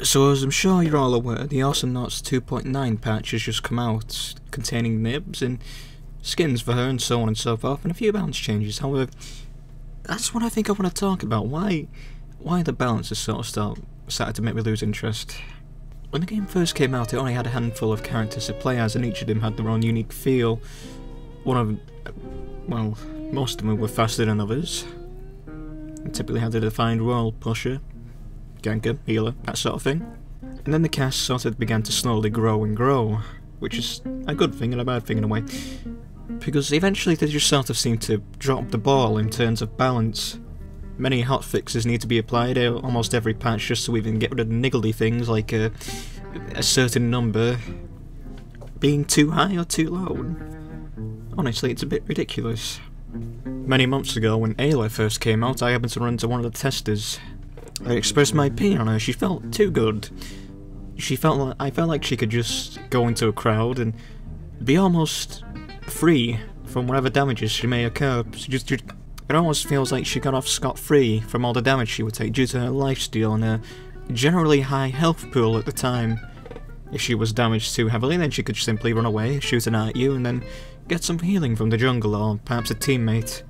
So as I'm sure you're all aware, the Awesomenauts 2.9 patch has just come out, containing nibs and skins for her and so on and so forth, and a few balance changes. However, that's what I think I want to talk about. Why the balance has sort of started to make me lose interest. When the game first came out, it only had a handful of characters to play as, and each of them had their own unique feel. Most of them were faster than others, and typically had a defined role: pusher, ganker, healer, that sort of thing. And then the cast sort of began to slowly grow and grow, which is a good thing and a bad thing in a way, because eventually they just sort of seem to drop the ball in terms of balance. Many hotfixes need to be applied almost every patch just so we can get rid of niggly things like a certain number being too high or too low. Honestly, it's a bit ridiculous. Many months ago, when Ayla first came out, I happened to run into one of the testers. I expressed my opinion on her. She felt too good. I felt like she could just go into a crowd and be almost free from whatever damages she may occur. It almost feels like she got off scot-free from all the damage she would take due to her lifesteal and her generally high health pool at the time. If she was damaged too heavily, then she could simply run away, shooting at you, and then get some healing from the jungle or perhaps a teammate.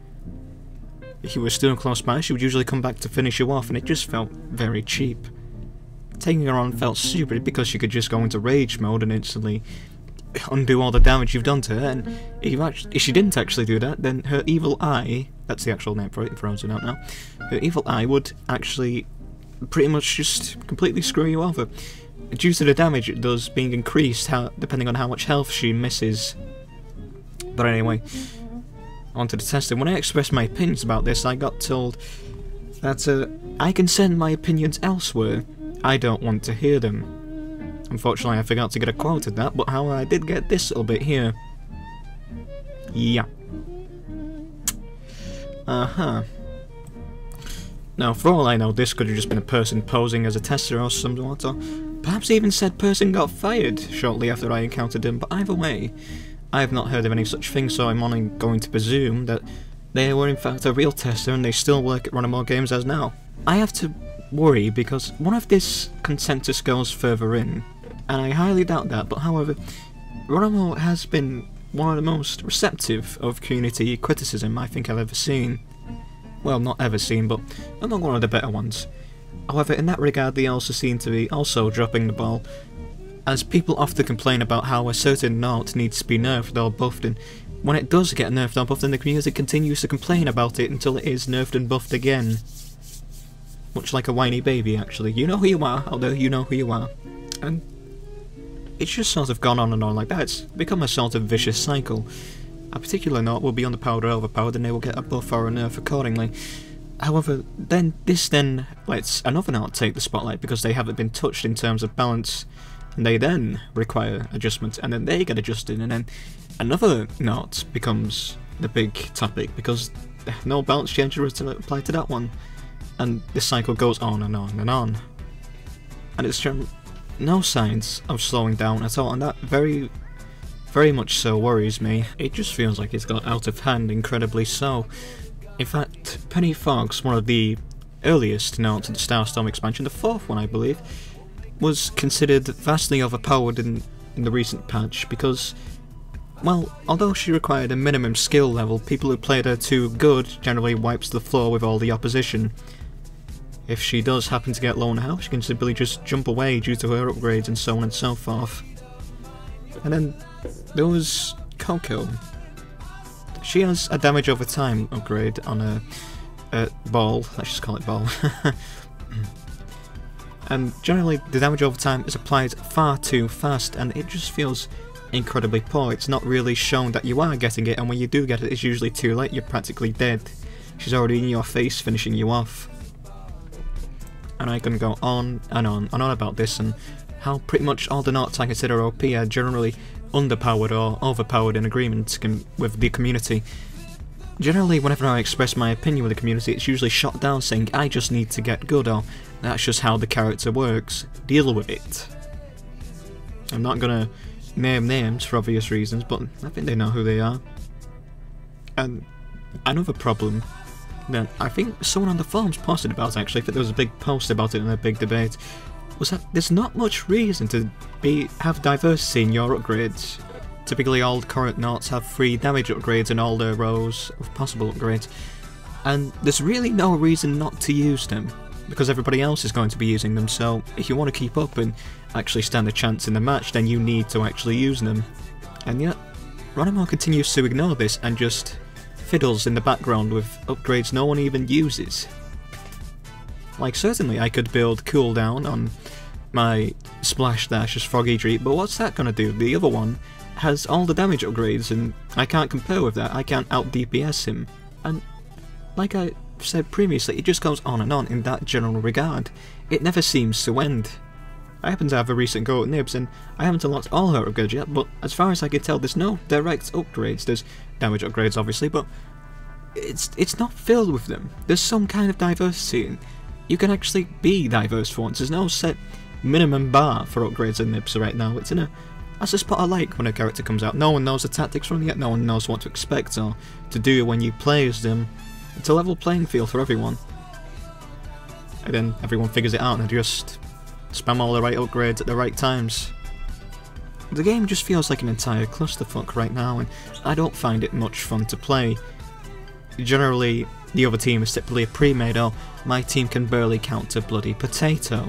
If you were still close by, she would usually come back to finish you off, and it just felt very cheap. Taking her on felt stupid because she could just go into rage mode and instantly undo all the damage you've done to her, and if she didn't actually do that, then her evil eye, that's the actual name for it, frozen out now, her evil eye would actually pretty much just completely screw you over, due to the damage it does being increased depending on how much health she misses. But anyway, onto the testing. When I expressed my opinions about this, I got told that I can send my opinions elsewhere. I don't want to hear them. Unfortunately, I forgot to get a quote of that, but however, I did get this little bit here. Yeah. Now, for all I know, this could have just been a person posing as a tester or somewhat, or perhaps even said person got fired shortly after I encountered him, but either way, I have not heard of any such thing, so I'm only going to presume that they were in fact a real tester and they still work at running more games as now. I have to worry because what if this consensus goes further in? And I highly doubt that, but however, Runamo has been one of the most receptive of community criticism I think I've ever seen. Well, not ever seen, but among one of the better ones. However, in that regard, they also seem to be also dropping the ball, as people often complain about how a certain naut needs to be nerfed or buffed, and when it does get nerfed or buffed, then the community continues to complain about it until it is nerfed and buffed again. Much like a whiny baby, actually. You know who you are, although you know who you are. And it's just sort of gone on and on like that. It's become a sort of vicious cycle. A particular naut will be underpowered or overpowered, and they will get a buff or a nerf accordingly. However, then this lets another naut take the spotlight because they haven't been touched in terms of balance, and they then require adjustment, and then they get adjusted, and then another naut becomes the big topic because no balance change was applied to that one. And this cycle goes on and on and on. And it's no signs of slowing down at all, and that very much so worries me. It just feels like it's got out of hand, incredibly so. In fact, Penny Fox, one of the earliest nauts in the Starstorm expansion, the fourth one I believe, was considered vastly overpowered in the recent patch because, well, although she required a minimum skill level, people who played her too good generally wipes the floor with all the opposition. If she does happen to get low on health, she can simply just jump away due to her upgrades and so on and so forth. And then there was Coco. She has a damage over time upgrade on a ball, let's just call it ball. And generally the damage over time is applied far too fast, and it just feels incredibly poor. It's not really shown that you are getting it, and when you do get it, it's usually too late. You're practically dead. She's already in your face, finishing you off. And I can go on and on and on about this, and how pretty much all the nauts I consider OP are generally underpowered or overpowered in agreement with the community. Generally, whenever I express my opinion with the community, it's usually shot down saying, I just need to get good, or that's just how the character works, deal with it. I'm not gonna name names for obvious reasons, but I think they know who they are. And another problem that I think someone on the forums posted about, actually, I think there was a big post about it and a big debate, was that there's not much reason to have diversity in your upgrades. Typically all current knots have 3 damage upgrades in all their rows of possible upgrades, and there's really no reason not to use them, because everybody else is going to be using them, so if you want to keep up and actually stand a chance in the match, then you need to actually use them. And yet, Reinhardt continues to ignore this and just fiddles in the background with upgrades no one even uses. Like, certainly I could build cooldown on my Splash Dash as Froggy Dreep, but what's that gonna do? The other one has all the damage upgrades, and I can't compare with that. I can't out DPS him. And like I said previously, it just goes on and on in that general regard. It never seems to end. I happen to have a recent go at Nibs, and I haven't unlocked all her upgrades yet, but as far as I can tell, there's no direct upgrades. There's damage upgrades, obviously, but it's not filled with them. There's some kind of diversity, and you can actually be diverse for once. There's no set minimum bar for upgrades in Nibs right now. It's in a... That's a spot I like when a character comes out. No one knows the tactics from it yet, no one knows what to expect or to do when you play as them. It's a level playing field for everyone. And then everyone figures it out and just spam all the right upgrades at the right times. The game just feels like an entire clusterfuck right now, and I don't find it much fun to play. Generally, the other team is typically a pre-made, or my team can barely count a bloody potato.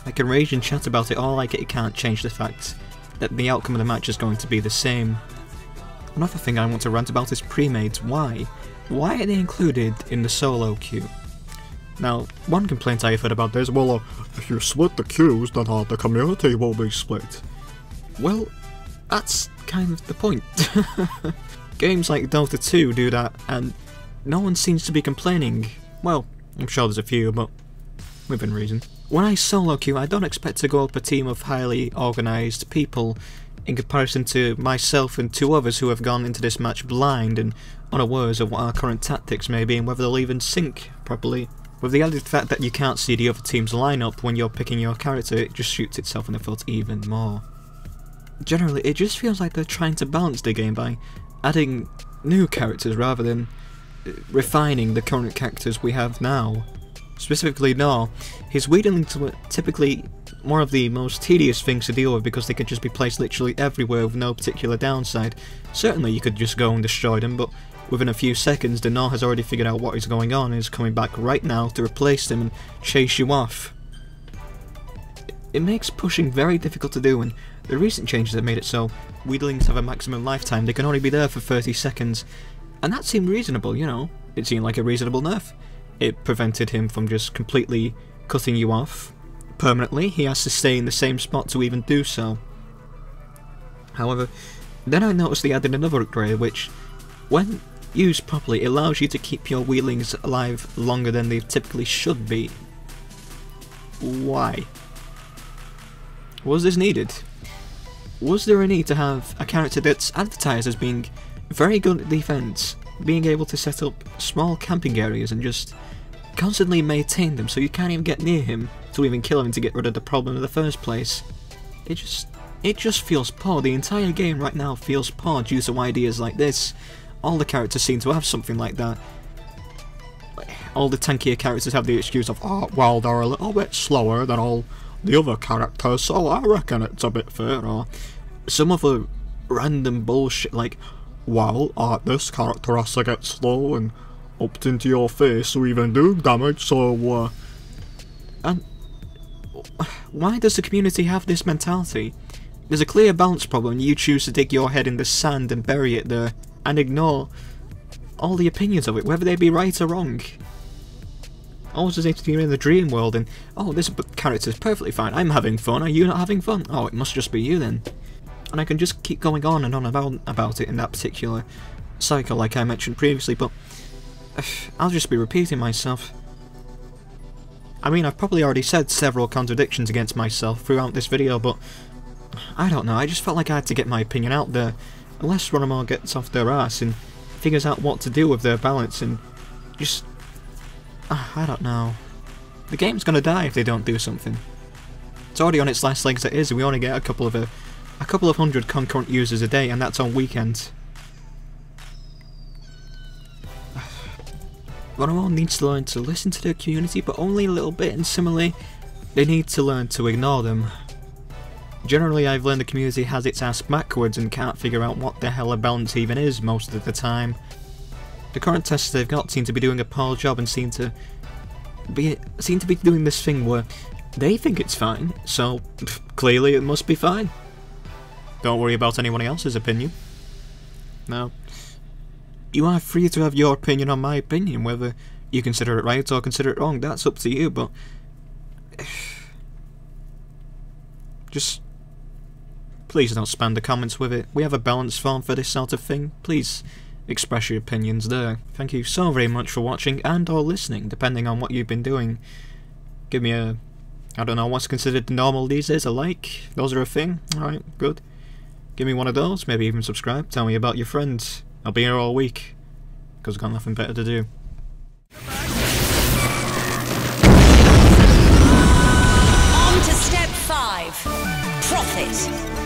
I can rage and chat about it all like it can't change the fact that the outcome of the match is going to be the same. Another thing I want to rant about is pre-mades. Why? Why are they included in the solo queue? Now, one complaint I've heard about this, well, if you split the queues, then the community will be split. Well, that's kind of the point. Games like Dota 2 do that, and no one seems to be complaining. Well, I'm sure there's a few, but within reason. When I solo queue, I don't expect to go up a team of highly organised people in comparison to myself and 2 others who have gone into this match blind and unawares of what our current tactics may be and whether they'll even sync properly. With the added fact that you can't see the other team's lineup when you're picking your character, it just shoots itself in the foot even more. Generally, it just feels like they're trying to balance the game by adding new characters rather than refining the current characters we have now. Specifically Gnaw, his wheedlings were typically one of the most tedious things to deal with because they could just be placed literally everywhere with no particular downside. Certainly you could just go and destroy them, but within a few seconds the Gnaw has already figured out what is going on and is coming back right now to replace them and chase you off. It makes pushing very difficult to do, and the recent changes have made it so wheedlings have a maximum lifetime. They can only be there for 30 seconds, and that seemed reasonable, you know. It seemed like a reasonable nerf. It prevented him from just completely cutting you off permanently. He has to stay in the same spot to even do so. However, then I noticed they added another upgrade which, when used properly, allows you to keep your wheelings alive longer than they typically should be. Why? Was this needed? Was there a need to have a character that's advertised as being very good at defense, being able to set up small camping areas and just constantly maintain them so you can't even get near him to even kill him to get rid of the problem in the first place? It just feels poor. The entire game right now feels poor due to ideas like this. All the characters seem to have something like that. All the tankier characters have the excuse of, oh, well, they're a little bit slower than all the other characters, so I reckon it's a bit fair, or some other random bullshit like, well, this character has to get slow and upped into your face to even do damage, so, And why does the community have this mentality? There's a clear balance problem and you choose to dig your head in the sand and bury it there, and ignore all the opinions of it, whether they be right or wrong. Always as if you're in the dream world and, oh, this character's perfectly fine, I'm having fun, are you not having fun? Oh, it must just be you then. And I can just keep going on and on about it in that particular cycle like I mentioned previously, but I'll just be repeating myself. I mean, I've probably already said several contradictions against myself throughout this video, but I don't know, I just felt like I had to get my opinion out there. Unless Reinhardt gets off their ass and figures out what to do with their balance and just... I don't know. The game's gonna die if they don't do something. It's already on its last legs as it is, and we only get a couple of hundred concurrent users a day, and that's on weekends. Reinhardt needs to learn to listen to the community, but only a little bit, and similarly, they need to learn to ignore them. Generally, I've learned the community has its ass backwards and can't figure out what the hell a balance even is most of the time. The current testers they've got seem to be doing a poor job and seem to be doing this thing where they think it's fine, so clearly it must be fine. Don't worry about anyone else's opinion. Now, you are free to have your opinion on my opinion, whether you consider it right or consider it wrong, that's up to you, but just please don't spam the comments with it. We have a balance form for this sort of thing. Please express your opinions there. Thank you so very much for watching and or listening, depending on what you've been doing. Give me a, I don't know what's considered normal these days, a like? Those are a thing? Alright, good. Give me one of those, maybe even subscribe, tell me about your friends. I'll be here all week, because I've got nothing better to do. On to step 5. Profit.